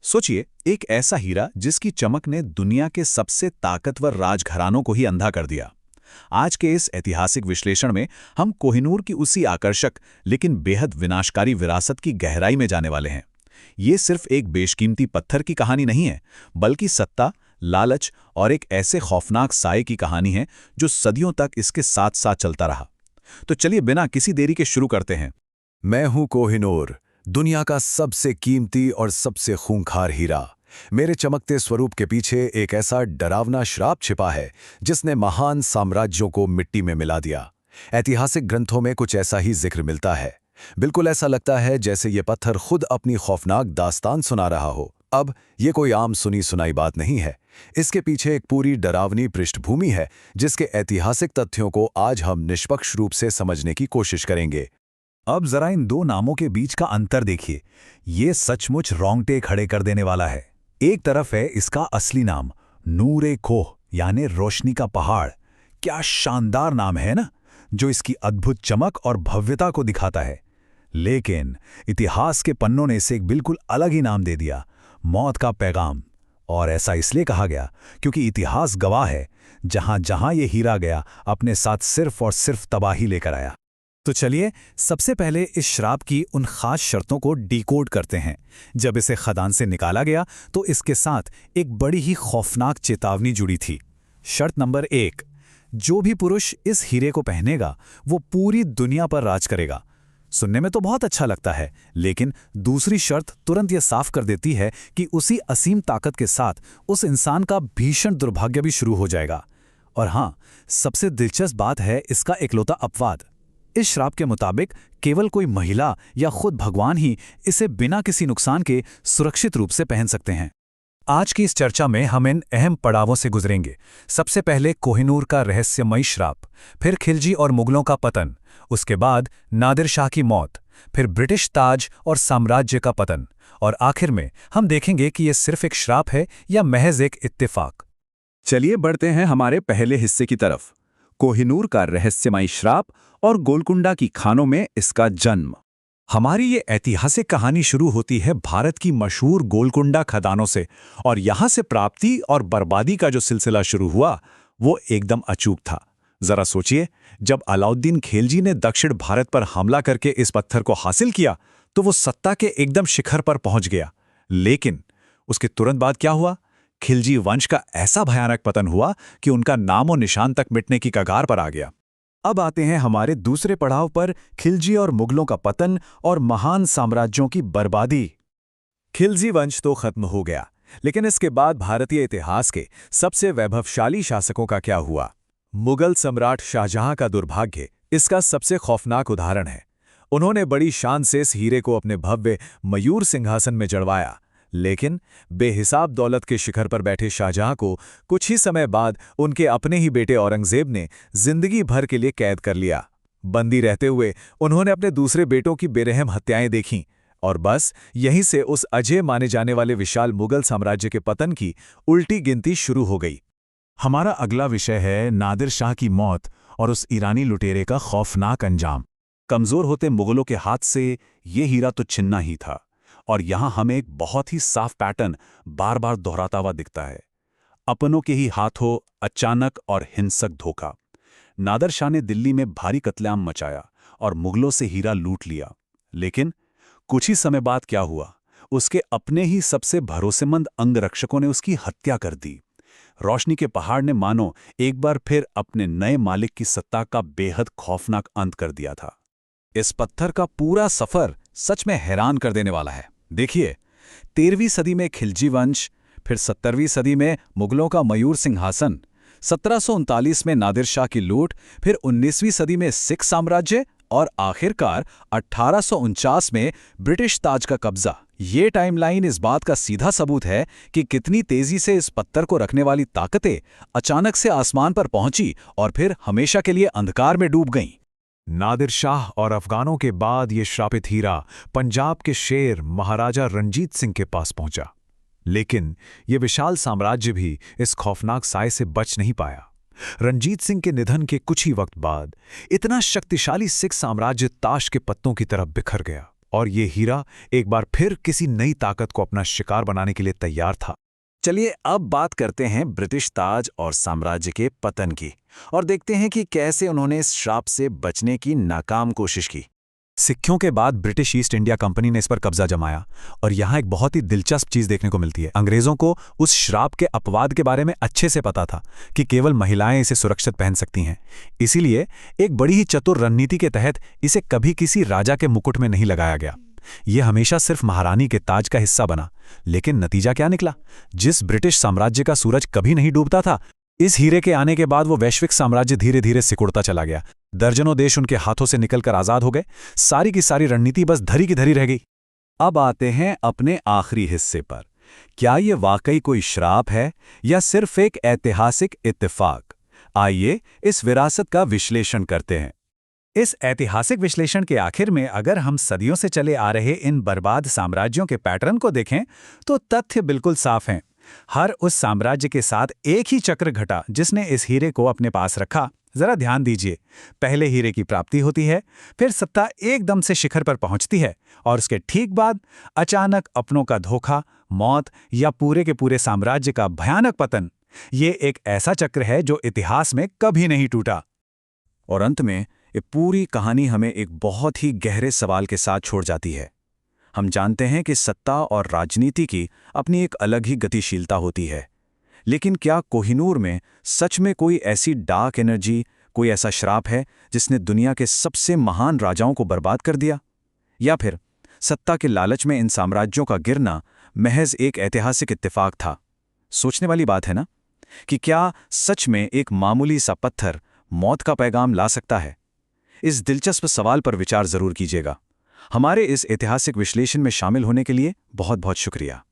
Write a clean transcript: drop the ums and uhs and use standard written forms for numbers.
सोचिए, एक ऐसा हीरा जिसकी चमक ने दुनिया के सबसे ताकतवर राजघरानों को ही अंधा कर दिया। आज के इस ऐतिहासिक विश्लेषण में हम कोहिनूर की उसी आकर्षक लेकिन बेहद विनाशकारी विरासत की गहराई में जाने वाले हैं। ये सिर्फ एक बेशकीमती पत्थर की कहानी नहीं है, बल्कि सत्ता, लालच और एक ऐसे खौफनाक साये की कहानी है जो सदियों तक इसके साथ साथ चलता रहा। तो चलिए बिना किसी देरी के शुरू करते हैं। मैं हूं कोहिनूर, दुनिया का सबसे कीमती और सबसे खूंखार हीरा। मेरे चमकते स्वरूप के पीछे एक ऐसा डरावना श्राप छिपा है जिसने महान साम्राज्यों को मिट्टी में मिला दिया। ऐतिहासिक ग्रंथों में कुछ ऐसा ही जिक्र मिलता है। बिल्कुल ऐसा लगता है जैसे ये पत्थर खुद अपनी खौफनाक दास्तान सुना रहा हो। अब ये कोई आम सुनी सुनाई बात नहीं है। इसके पीछे एक पूरी डरावनी पृष्ठभूमि है जिसके ऐतिहासिक तथ्यों को आज हम निष्पक्ष रूप से समझने की कोशिश करेंगे। अब जरा इन दो नामों के बीच का अंतर देखिए। ये सचमुच रोंगटे खड़े कर देने वाला है। एक तरफ है इसका असली नाम, नूर-ए-कोह यानी रोशनी का पहाड़। क्या शानदार नाम है ना, जो इसकी अद्भुत चमक और भव्यता को दिखाता है। लेकिन इतिहास के पन्नों ने इसे एक बिल्कुल अलग ही नाम दे दिया, मौत का पैगाम। और ऐसा इसलिए कहा गया क्योंकि इतिहास गवाह है, जहां जहां ये हीरा गया अपने साथ सिर्फ और सिर्फ तबाही लेकर आया। तो चलिए सबसे पहले इस श्राप की उन खास शर्तों को डिकोड करते हैं। जब इसे खदान से निकाला गया तो इसके साथ एक बड़ी ही खौफनाक चेतावनी जुड़ी थी। शर्त नंबर 1, जो भी पुरुष इस हीरे को पहनेगा वो पूरी दुनिया पर राज करेगा। सुनने में तो बहुत अच्छा लगता है, लेकिन दूसरी शर्त तुरंत यह साफ कर देती है कि उसी असीम ताकत के साथ उस इंसान का भीषण दुर्भाग्य भी शुरू हो जाएगा। और हाँ, सबसे दिलचस्प बात है इसका इकलौता अपवाद। इस श्राप के मुताबिक केवल कोई महिला या खुद भगवान ही इसे बिना किसी नुकसान के सुरक्षित रूप से पहन सकते हैं। आज की इस चर्चा में हम इन अहम पड़ावों से गुजरेंगे। सबसे पहले कोहिनूर का रहस्यमयी श्राप, फिर खिलजी और मुगलों का पतन, उसके बाद नादिर शाह की मौत, फिर ब्रिटिश ताज और साम्राज्य का पतन, और आखिर में हम देखेंगे कि यह सिर्फ एक श्राप है या महज एक इत्तेफाक। चलिए बढ़ते हैं हमारे पहले हिस्से की तरफ, कोहिनूर का रहस्यमयी श्राप और गोलकुंडा की खानों में इसका जन्म। हमारी ये ऐतिहासिक कहानी शुरू होती है भारत की मशहूर गोलकुंडा खदानों से, और यहाँ से प्राप्ति और बर्बादी का जो सिलसिला शुरू हुआ वो एकदम अचूक था। जरा सोचिए, जब अलाउद्दीन खिलजी ने दक्षिण भारत पर हमला करके इस पत्थर को हासिल किया तो वो सत्ता के एकदम शिखर पर पहुंच गया। लेकिन उसके तुरंत बाद क्या हुआ? खिलजी वंश का ऐसा भयानक पतन हुआ कि उनका नामो निशान तक मिटने की कगार पर आ गया। अब आते हैं हमारे दूसरे पड़ाव पर, खिलजी और मुगलों का पतन और महान साम्राज्यों की बर्बादी। खिलजी वंश तो खत्म हो गया, लेकिन इसके बाद भारतीय इतिहास के सबसे वैभवशाली शासकों का क्या हुआ? मुगल सम्राट शाहजहां का दुर्भाग्य इसका सबसे खौफनाक उदाहरण है। उन्होंने बड़ी शान से इस हीरे को अपने भव्य मयूर सिंहासन में जड़वाया, लेकिन बेहिसाब दौलत के शिखर पर बैठे शाहजहां को कुछ ही समय बाद उनके अपने ही बेटे औरंगजेब ने जिंदगी भर के लिए कैद कर लिया। बंदी रहते हुए उन्होंने अपने दूसरे बेटों की बेरहम हत्याएं देखीं, और बस यहीं से उस अजेय माने जाने वाले विशाल मुगल साम्राज्य के पतन की उल्टी गिनती शुरू हो गई। हमारा अगला विषय है नादिर शाह की मौत और उस ईरानी लुटेरे का खौफनाक अंजाम। कमजोर होते मुगलों के हाथ से ये हीरा तो छिन्ना ही था, और यहां हमें एक बहुत ही साफ पैटर्न बार बार दोहराता हुआ दिखता है। अपनों के ही हाथों अचानक और हिंसक धोखा। नादिर शाह ने दिल्ली में भारी कत्लेआम मचाया और मुगलों से हीरा लूट लिया, लेकिन कुछ ही समय बाद क्या हुआ? उसके अपने ही सबसे भरोसेमंद अंगरक्षकों ने उसकी हत्या कर दी। रोशनी के पहाड़ ने मानो एक बार फिर अपने नए मालिक की सत्ता का बेहद खौफनाक अंत कर दिया था। इस पत्थर का पूरा सफर सच में हैरान कर देने वाला है। देखिए, 13वीं सदी में खिलजी वंश, फिर 17वीं सदी में मुगलों का मयूर सिंहासन, 1739 में नादिर शाह की लूट, फिर 19वीं सदी में सिख साम्राज्य, और आखिरकार 1849 में ब्रिटिश ताज का कब्जा। ये टाइमलाइन इस बात का सीधा सबूत है कि कितनी तेजी से इस पत्थर को रखने वाली ताकतें अचानक से आसमान पर पहुंची और फिर हमेशा के लिए अंधकार में डूब गईं। नादिर शाह और अफगानों के बाद ये श्रापित हीरा पंजाब के शेर महाराजा रणजीत सिंह के पास पहुंचा, लेकिन ये विशाल साम्राज्य भी इस खौफनाक साए से बच नहीं पाया। रणजीत सिंह के निधन के कुछ ही वक्त बाद इतना शक्तिशाली सिख साम्राज्य ताश के पत्तों की तरफ बिखर गया और ये हीरा एक बार फिर किसी नई ताकत को अपना शिकार बनाने के लिए तैयार था। चलिए अब बात करते हैं ब्रिटिश ताज और साम्राज्य के पतन की और देखते हैं कि कैसे उन्होंने इस श्राप से बचने की नाकाम कोशिश की। सिक्कों के बाद ब्रिटिश ईस्ट इंडिया कंपनी ने इस पर कब्जा जमाया और यहाँ एक बहुत ही दिलचस्प चीज देखने को मिलती है। अंग्रेजों को उस श्राप के अपवाद के बारे में अच्छे से पता था कि केवल महिलाएं इसे सुरक्षित पहन सकती हैं। इसीलिए एक बड़ी ही चतुर रणनीति के तहत इसे कभी किसी राजा के मुकुट में नहीं लगाया गया। ये हमेशा सिर्फ महारानी के ताज का हिस्सा बना। लेकिन नतीजा क्या निकला? जिस ब्रिटिश साम्राज्य का सूरज कभी नहीं डूबता था, इस हीरे के आने के बाद वो वैश्विक साम्राज्य धीरे धीरे सिकुड़ता चला गया। दर्जनों देश उनके हाथों से निकलकर आजाद हो गए। सारी की सारी रणनीति बस धरी की धरी रह गई। अब आते हैं अपने आखिरी हिस्से पर। क्या ये वाकई कोई श्राप है या सिर्फ एक ऐतिहासिक इत्तेफाक? आइए इस विरासत का विश्लेषण करते हैं। इस ऐतिहासिक विश्लेषण के आखिर में अगर हम सदियों से चले आ रहे इन बर्बाद साम्राज्यों के पैटर्न को देखें तो तथ्य बिल्कुल साफ हैं। हर उस साम्राज्य के साथ एक ही चक्र घटा जिसने इस हीरे को अपने पास रखा। जरा ध्यान दीजिए, पहले हीरे की प्राप्ति होती है, फिर सत्ता एकदम से शिखर पर पहुंचती है और उसके ठीक बाद अचानक अपनों का धोखा, मौत या पूरे के पूरे साम्राज्य का भयानक पतन। ये एक ऐसा चक्र है जो इतिहास में कभी नहीं टूटा। और अंत में ये पूरी कहानी हमें एक बहुत ही गहरे सवाल के साथ छोड़ जाती है। हम जानते हैं कि सत्ता और राजनीति की अपनी एक अलग ही गतिशीलता होती है, लेकिन क्या कोहिनूर में सच में कोई ऐसी डार्क एनर्जी, कोई ऐसा श्राप है जिसने दुनिया के सबसे महान राजाओं को बर्बाद कर दिया? या फिर सत्ता के लालच में इन साम्राज्यों का गिरना महज एक ऐतिहासिक इत्तेफाक था? सोचने वाली बात है ना, कि क्या सच में एक मामूली सा पत्थर मौत का पैगाम ला सकता है? इस दिलचस्प सवाल पर विचार जरूर कीजिएगा। हमारे इस ऐतिहासिक विश्लेषण में शामिल होने के लिए बहुत बहुत शुक्रिया।